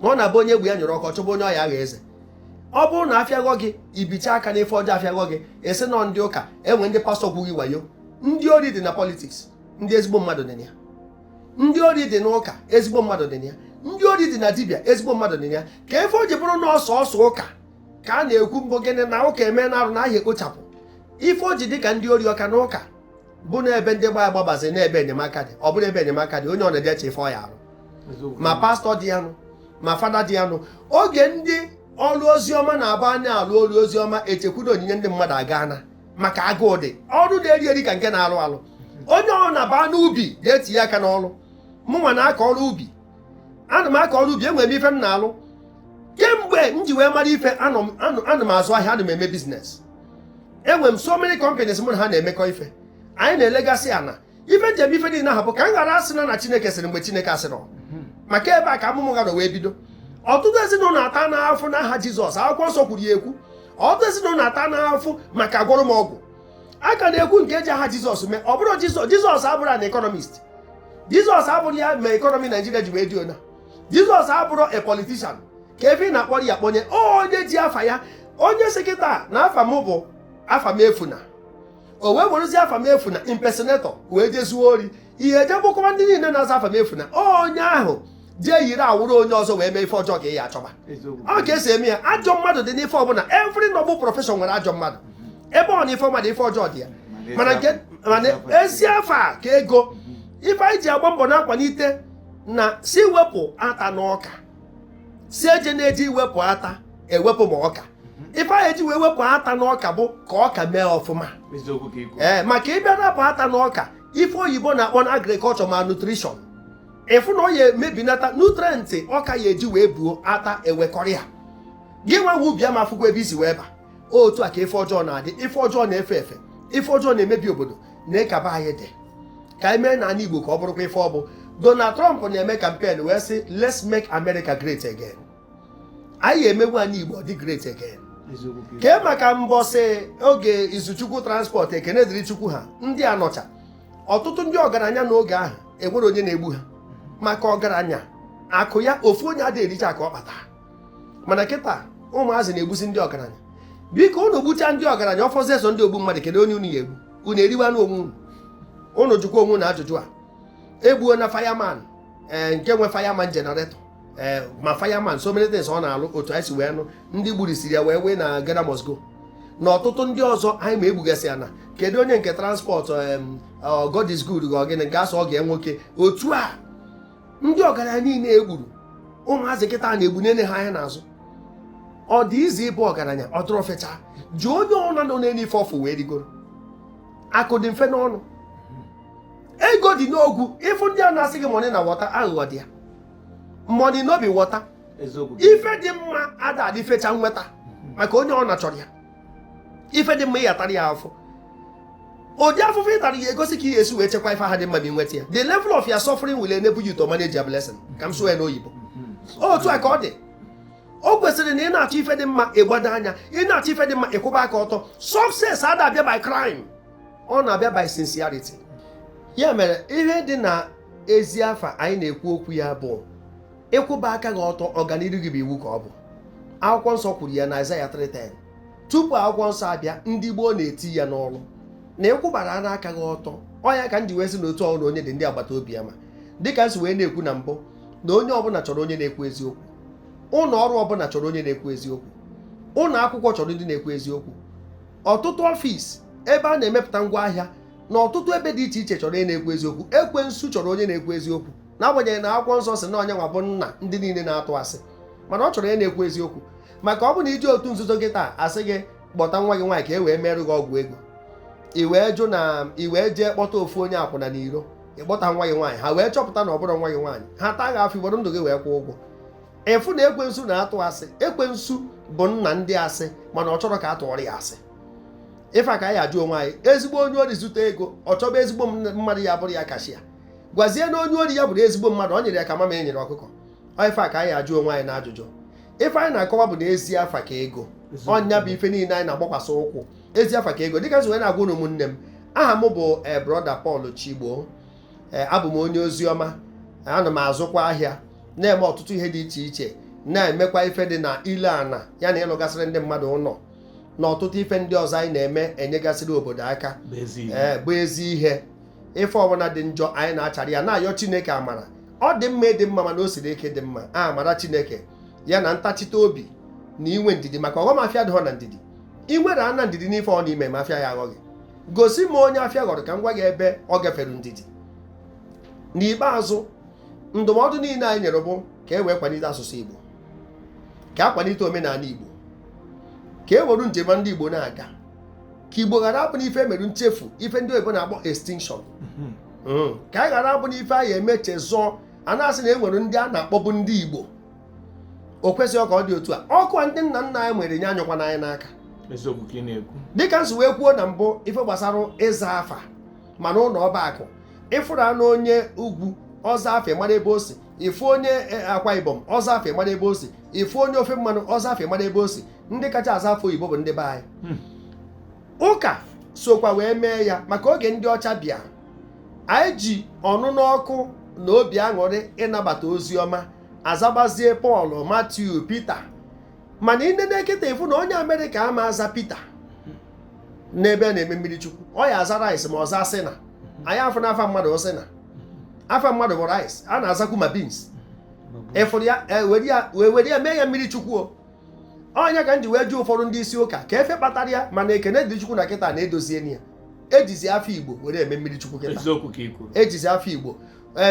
ma ọ na-abụ onye egwu ya nyụrụ ọkụ chọba onye ọya agha eze. Ọ bụrụ na afịaghọ gị ibicha aka n'ife ọjọọ afịaghọ gị esi nọ ndị ụka enwe ndị pastọ gwughị wayo. Ndị ori dị na politiks, ndị ezigbo mmadụ dị na ya. Ndị ori dị n'ụka, ezigbo mmadụ dị na ya. Ndị ori dị na dibịa, ezigbo mmadụ dị na ya. Ka efe o ji bụrụ na ọsọ ụka ka a na-ekwu mbụ gịnị na ụka eme na arụ na ahịa ekpochapụ. Ife o ji dị ka ndị ori ọka na ụka bụ na ebe ndị gbaa agbabazi na ebe enyemaka dị. Ọ bụrụ ebe enyemaka dị onye ọ na-edeche ife ọ ya arụ. Ma pastọ dị ya nụ ma fada dị ya nụ. Oge ndị ọrụ oziọma na-aba anya alụ ọrụ oziọma echekwudo onyinye ndị mmadụ aga na maka agụụ dị ọrụ na-eri eri ka nke na-alụ alụ. Onye ọ na-aba n'ubi ga-etinye aka n'ọrụ. Mụnwa na-akọ ọrụ ubi, ana m akọ ọrụ ubi, enwere m ife m na-alụ kemgbe m ji wee mara ife. Ana m azụ ahịa, ana m eme biznes. Enwere m so many companies mụ na ha na-emekọ ife. Anyị na-elegasị ana ife njem ife niile ahụ bụ ka m ghara asị na Chineke sịrị mgbe Chineke asịrọ. Maka ebe a ka amụmụ gara wee bido. Ọtụtụ ezinụlọ ata n'afụ n'aha Jizọs, akwụkwọ nsọ kwuru ya ekwu. Ọtụtụ ezinụlọ ata n'afụ maka agwọrọ m ọgwụ. A ka na-ekwu nke eji aha Jizọs mee. Ọ bụrụ Jizọs abụrụ an economist. Jizọs abụrụ ya ma ekọnọmi Naijiria ji wee dị ona. Jizọs abụrụ a politician ka ebe ị na-akpọrọ ya kpọnye onye ji afa ya. Onye si kịta na afa m bụ afa m efuna, o wee werụzie afa m efuna impersonator wee jezuo ori. Ihe eje bụkọwa ndị niile na-aza afa m efuna onye ahụ jee yiri awụrụ onye ọzọ wee mee ife ọjọọ ka ị ya achọba. Ọ ka esi eme ya. Ajọ mmadụ dị n'ife ọbụla. Every noble profession nwere ajọ mmadụ. Ebe ọ na ife ọma dị ife ọjọọ dị ya. Mana ezi afa ka ego ife anyị ji agba mbọ na-akwalite na si wepụ ata n'ọka, si eje na-eji iwepụ ata ewepụ ma ọka. Ife anyị eji wee wepụ ata n'ọka bụ ka ọka mee ọfụma. Maka ịbịa napụ ata n'ọka, ife oyibo na-akpọ na agrikọlchọ ma nutrishọn, ịfụ na ọ ya emebinata nutrenti ọka ya eji wee buo ata ewekọrọ ya. Gị nwa ubi ama afụkwa ebe isi wee ba. Otu a ka ife ọjọọ na-adị. Ife ọjọọ na-efe efe, ife ọjọọ na-emebi obodo na-ekaba anyị dị. Ka anyị mee n'ala Igbo ka ọ bụrụkwa ife ọ bụ. Donald Trump na-eme kampen wee sị let's make America great again. Anyị emegbu anyị Igbo dị great again. Kee maka mbọsị oge Izuchukwu transport ekene dịrị Chukwu ha ndị anọcha. Ọtụtụ ndị ọgaranya n'oge ahụ enwere onye na-egbu ha maka ọgaranya akụ ya ofu onye adịghị ericha ka ọ kpata. Mana kịta ụmụazị na-egbusi ndị ọgaranya. Biko unu gbucha ndị ọgaranya ọfọzi eso ndị ogbu mmadụ kedu onye unu ya egbu? Unu eriwa n'onwe unu. Unu jụkwa onwe na ajụjụ a. Egbuo na fireman nke nwe fireman generator ma fireman so many things ọ na-alụ otu anyị si wee nụ ndị gburisiri ya wee na Ghana must go na ọtụtụ ndị ọzọ anyị ma egbugasị ya. Na kedu onye nke transport God is good ga ogene nke asọ oge nwoke otu a ndị ọgaranya niile egburu ụmụazị kịta na-egbu nene ha anya n'azụ. Ọ dị izi ịbụ ọgaranya ọ dụrụ fecha ji onye ọna nọ n'elu ife ọfụ wee rigoro. Akụ dị mfe n'ọnụ, ego dị n'ogwu. Ịfụ ndị a na-asị gị money na wọta aghụghọ dị ya. Money no be wọta. Ife dị mma ada adị fecha nweta maka onye ọ na-achọrọ ya. Ife dị mma ịyatara ya afọ. Ụdị afụfụ ịtara ya egosi ka ị esi wee chekwa ife ha dị mma ma nweta ya. The level of your suffering will enable you to manage your blessing. Ka m sụọ ya n'oyibo. Otu a ka ọ dị. O kwesịrị na ị na-achọ ife dị mma ịgbado anya, ị na-achọ ife dị mma ịkwụba aka ọtọ. Success ada abịa by crime, ọ na-abịa by sincerity. Ya mere ihe dị na ezi afa anyị na-ekwu okwu ya bụ ịkwụba aka gị ọtọ. Ọganiru gị bụ iwu ka ọ bụ. Akwụkwọ nsọ kwuru ya na Aịzaya 3:10. Tupu akwụkwọ nsọ abịa ndị gboo na-eti ya n'ọrụ na ịkwụbara n'aka gị ọtọ. Ọ ya ka m ji wee sị n'otu ọrụ onye dị ndị agbata obi ya ma dịka m si wee na-ekwu na mbụ na onye ọbụla chọrọ onye na-ekwu eziokwu. Ụlọ ọrụ ọbụla chọrọ onye na-ekwu eziokwu. Ụlọ akwụkwọ chọrọ ndị na-ekwu eziokwu. Ọtụtụ ọfịs ebe a na-emepụta ngwa ahịa na ọtụtụ ebe dị iche iche chọrọ onye na-ekwu eziokwu. Ekwensu chọrọ onye na-ekwu eziokwu n'agbanyeghị na akwụkwọ nsọ si na onye nwa bụ nna ndị niile na-atụ asị, mana ọ chọrọ onye na-ekwu eziokwu. Maka ọ bụ na iji otu nzuzo gị taa asị gị kpọta nwa gị nwaanyị ka e wee merụ gị ọgwụ ego, i wee jụ na i wee jee kpọta ofu onye akwụna n'iro ịkpọta nwa gị nwaanyị, ha wee chọpụta na ọ bụrụ nwa gị nwaanyị, ha taa gị afọ igboro ndụ gị wee kwụọ ụgwọ. Efu na ekwensu na-atụ asị. Ekwensu bụ nna ndị asị mana ọ chọrọ ka a tụọrọ ya asị. Ife a ka anyị ajụ onwe anyị, ezigbo onye ori zute ego ọ chọba ezigbo mmadụ ya bụrụ ya kashia. Gwazie na onye ori ya bụrụ ezigbo mmadụ ọ nyere ya ka mama e nyere ọkụkọ. Ife a ka anyị ajụ onwe anyị na ajụjụ. Ife anyị na-akọwa bụ na ezi afa ka ego. Ọnya bụ ife niile anyị na-agbakwasị ụkwụ. Ezi afa ka ego. Dịka nso wee na-agwa ụmụnne m, aha m bụ brọda Paul Chigbo. Abụ m onye ozi ọma. Ana m azụkwa ahịa na-eme ọtụtụ ihe dị iche iche na-emekwa ife dị na ile ana ya na ịlụgasịrị ndị mmadụ ụlọ na ọtụtụ ife ndị ọzọ anyị na-eme enyegasịrị obodo aka bụ ezi ihe. Ife ọbụla dị njọ anyị na-achara ya na-ayọ Chineke amara. Ọ dị mma ịdị mma mana o siri ike dị mma amara Chineke ya na ntachite obi na inwe ndidi, maka ọghọm afịa dịghọ na ndidi. Ị nwere ana ndidi n'ife ọ n'ime ma afịa ya aghọghị. Gosi m onye afịa ghọrọ ka m gwa gị ebe ọ gafere ndidi. N'ikpeazụ, ndụmọdụ niile anyị nyere bụ ka e wee kwalite asụsụ Igbo, ka a kwalite omenala Igbo, ka e were njem ndị Igbo na-aga, ka Igbo ghara abụ n'ife emerụ nchefu, ife ndị oyibo na-akpọ extinction, ka a ghara abụ n'ife anyị emeche zọọ a na-asị na e nwere ndị a na-akpọbụ ndị Igbo. O kwesịghị ka ọ dị otu a. Ọkụ ndị nna nna anyị nwere nye anyụkwana anyị n'aka. Dịka nsi wee kwuo na mbụ ife gbasara ịza afa mana ụlọ ọba akụ, ịfụrụ anụ onye ugwu ọza afa mara ebe o si, ifu onye Akwa Ibom ọza afa mara ebe o si, ifu onye ofe mmanụ ọza afa mara ebe o si. Ndị kacha aza afọ oyibo bụ ndị be anyị. Ụka sokwa wee mee ya maka oge ndị ọcha bịa, anyị ji ọnụnụ ọkụ na obi aṅụrị ịnabata ozi ọma azabazie Pọl, Matiu, Pita. Mana ị nene kịta efu na onye Amerịka ama aza Pita n'ebe a na-eme mmiri chukwu, ọ ya aza rice ma ọza sị na anyị afọ na afa mmadụ ọsị na afa mmadụ bụ rice, a na-azakwu ma beans. Ịfụrụ ya were ya mee ya mmiri chukwu. Onye ka m ji wee jụ ụfọdụ ndị isi ụka ka efe kpatara ya, mana ekene dị chukwu na kịta na-edozie ya. Ejizi afọ Igbo were eme mmiri chukwu kịta. Ejizi afọ Igbo.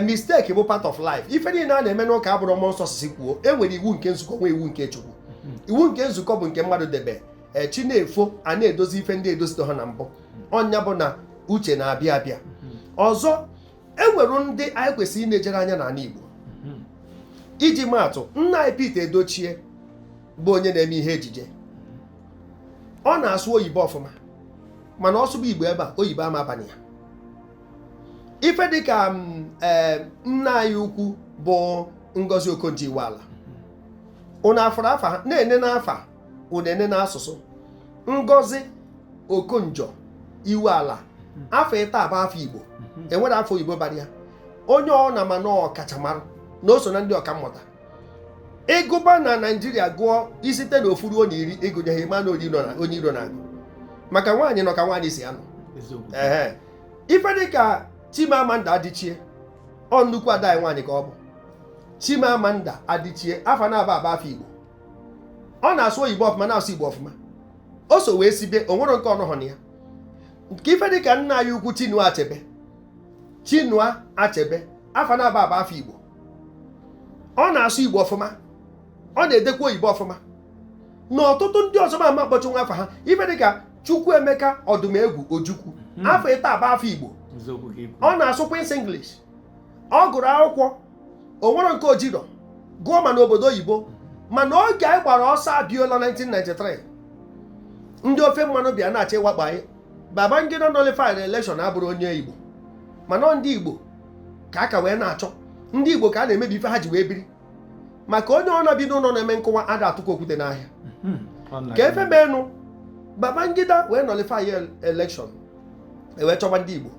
Mistake bụ part of life. Ife niile a na-eme n'ụka abụrụ mmụọ nsọ si kwuo. E nwere iwu nke nzukọ nwee iwu nke Chukwu. Iwu nke nzukọ bụ nke mmadụ debe. Chi na-efo a na-edozi ife ndị edozito ha na mbụ. Ọnya bụ na uche na-abịa abịa. Ọzọ, e nwere ndị anyị kwesịrị ịna-ejere anya n'ala Igbo. Iji maatụ, nna anyị Pete Edochie bụ onye na-eme ihe ejije. Ọ na-asụ oyibo ọfụma, mana ọ sụba Igbo ebe a oyibo ama abalị ya. Ife dịka nna anyị ukwu bụ Ngozi Okonjo-Iweala, unu afọrọ afa ha na-ene n'afa, unu ene n'asụsụ. Ngozi Okonjo-Iweala afọ ịta bụ afọ Igbo, enwere afọ oyibo bara ya. Onye ọ na mana ọkachamara na o so na ndị ọkammụta. Ịgụba na Naịjirịa gụọ isite na ofuru onye iri ịgụnyeghị ma na onye iro na-agụ, maka nwaanyị nọ ka nwaanyị si anọ. Ife dịka Chimamanda Adichie, ọ nnukwu ada anyị nwaanyị ka ọ bụ. Chimamanda Adichie afa na-aba afọ Igbo. Ọ na-asụ oyibo ọfụma na-asụ Igbo ọfụma. O so wee sibe o nwere nke ọnọhọ na ya. Nke ife dịka nna anyị ukwu Chinua Achebe afa na-aba afọ Igbo. Ọ na-asụ Igbo ọfụma, ọ na-edekwa oyibo ọfụma. Na ọtụtụ ndị ọzọ ma ama kpọchi nwa afa ha. Ife dịka Chukwuemeka Ọdụmegwu Ojukwu afọ ịta afọ Igbo. Ọ na-asụkwa isi English. Ọ gụrụ akwụkwọ, o nwere nke ojiro gụọ ma n'obodo oyibo. Mana oge anyị gbara ọsọ abịola 1993, ndị ofe mmanụ bịa na-achọ ịwakpo anyị. Babangida nọlifaịrị elekshọn abụrụ onye Igbo, mana ndị Igbo ka aka wee na-achọ. Ndị Igbo ka a na-emebi ife ha ji wee biri, maka onye ọ na-bi n'ụlọ na-eme nkụwa ada atụkọ okwute n'ahịa. Ka efe menụ Babangida wee nọlifaị elekshọn, ewee chọba ndị Igbo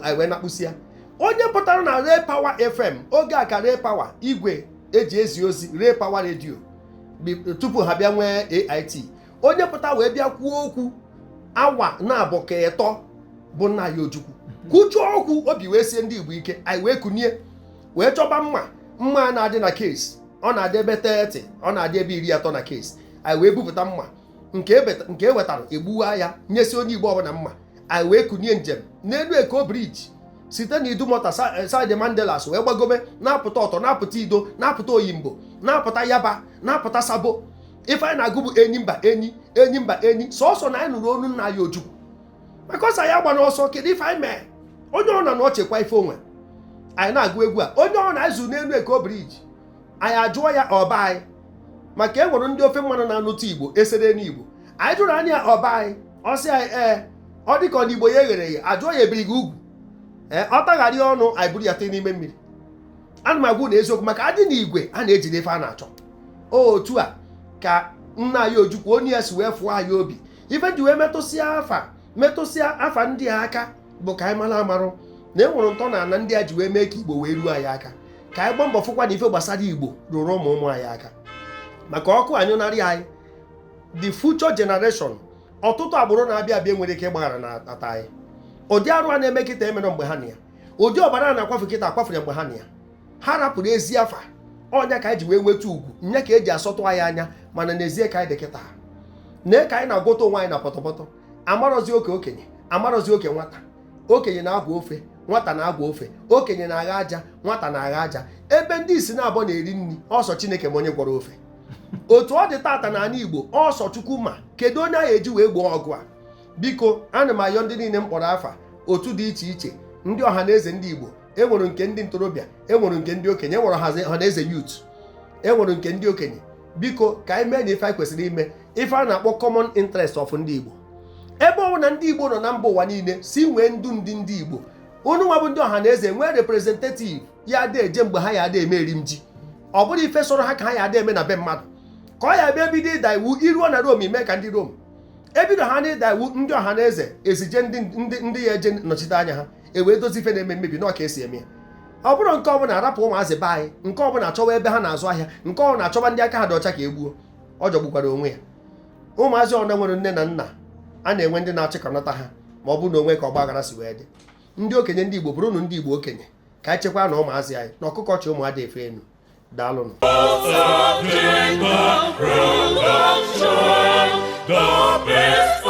anyị wee nakpụsị ya. Onye pụtara na Ray Power FM oge a ka Ray Power igwe eji ezi ozi Ray Power redio tupu ha bịa nwee AIT. Onye pụta wee bịa kwuo okwu awa na-abụ ka ịtọ bụ nna ya Ojukwu kwuchuo okwu, obi wee sie ndị Igbo ike. Anyị wee kunie wee chọba mma na-adị na kesi, ọ na-adị ebe 30, ọ na-adị ebe 30 na kesi. Anyị wee bupụta mma nke e wetara egbuwa ya nyesi onye Igbo ọbụla mma. Anyị wee kunie njem n'elu Eko briji site na Idumota Side Mandelas wee gbagobe na-apụta Ọtọ, na-apụta Ido, na-apụta Oyimbo, na-apụta Yaba, na-apụta Sabo. Ife anyị na-agụ bụ enyi. Sọsọ na anyị nụrụ olu nna ya Ojukwu, maka ọsọ ya gba n'ọsọ. Kedu ife anyị mee? Onye ọ na ọchekwa ife onwe. Anyị na-agụ egwu a, onye ọ na-azụ n'elu Eko briji, anyị ajụọ ya ọba anyị, maka e nwere ndị ofe mmanụ na-anụta Igbo esere n'Igbo. Anyị jụrụ anya ọba anyị, ọ sị anyị ọ dị ka ọ na Igbo ya eghere eghe. Ajụọ ya ebiri gị ugwu, ọ tagharị ọnụ, anyị buru ya tee n'ime mmiri. Ana m agwụ na eziokwu, maka adị na igwe a na-ejide ife a na-achọ. Otu a ka nna ya Ojukwu onye ya si wee fụọ anyị obi. Ife ji wee metụsịa afa ndị a aka bụ ka anyị mara amarụ na e nwere ntọ na ana ndị a ji wee mee ka Igbo wee ruo anyị aka. Ka anyị gbaa mbọ fụkwa na ife gbasara Igbo rụrụ ụmụ anyị aka. maka ọkụ anyụnarị anyị the future generation. Ọtụtụ agbụrụ na-abịa abịa nwere ike ịgbaghara na ata anyị. Ụdị arụ a na-eme kịta emere mgbe ha na ya, ụdị ọbara na-akwafu kịta akwafere mgbe ha na ya. Ha rapụrụ ezi afa ọnya ka anyị ji wee nweta ugwu, nye ka eji asọtụ anyị anya, mana n'ezie ka anyị dị kịta na ka anyị na-agwọta onwe anyị na pọtọpọtọ. Amarozi oke okenye, amarozi oke nwata. Okenye na-agwa ofe, nwata na-agwa ofe. Okenye na-agha aja, nwata na-agha aja. Ebe ndị isi na-abọ na-eri nri, ọsọ Chineke ma onye gwọrọ ofe. Otu ọ dị tata n'ala Igbo, ọsọ Chukwu ma kedu onye anyị eji wee gboo ọgụ a. Biko ana m ayọ ndị niile mkpọrọ afa otu dị iche iche, ndị ọha na eze ndị Igbo, enwere nke ndị ntorobịa, enwere nke ndị okenye, enwere ọha na eze youth, enwere nke ndị okenye. Biko ka anyị mee na ife anyị kwesịrị ime, ife a na-akpọ common interest of ndị Igbo. Ebe ọnwụ na ndị Igbo nọ na mba ụwa niile si nwee ndu ndị Igbo, unu nwa bụ ndị ọha na eze nwee representative ya ada eje mgbe ha ya ada eme eri m ji. Ọ bụrụ ife sọrọ ha ka ha ya ada eme na be mmadụ, ka ọ ya bịa ebido ịda iwu iruo na Rom ime ka ndị Rom. Ebido ha na ịda iwu ndị ọha na eze ezije ndị ya eje nọchite anya ha, ewee dozi ife na-eme mmebi n'ọka esi eme ya. Ọ bụrụ nke ọbụla arapụ ụmụazị be anyị, nke ọbụla achọwa ebe ha na-azụ ahịa, nke ọbụla achọba ndị aka ha dị ọcha ka egbuo. Ọ jọgbukwara onwe ya. Ụmụazị ọna nwere nne na nna, a na-enwe ndị na-achịkọnata ha ma ọ bụ na onwe ka ọgba aghara si wee dị. Ndị okenye ndị Igbo bụrụ ndị Igbo okenye ka anyị chekwaa na ụmụazị anyị na ọkụkọ chi ụmụada efe enu. Daalụnụ. The best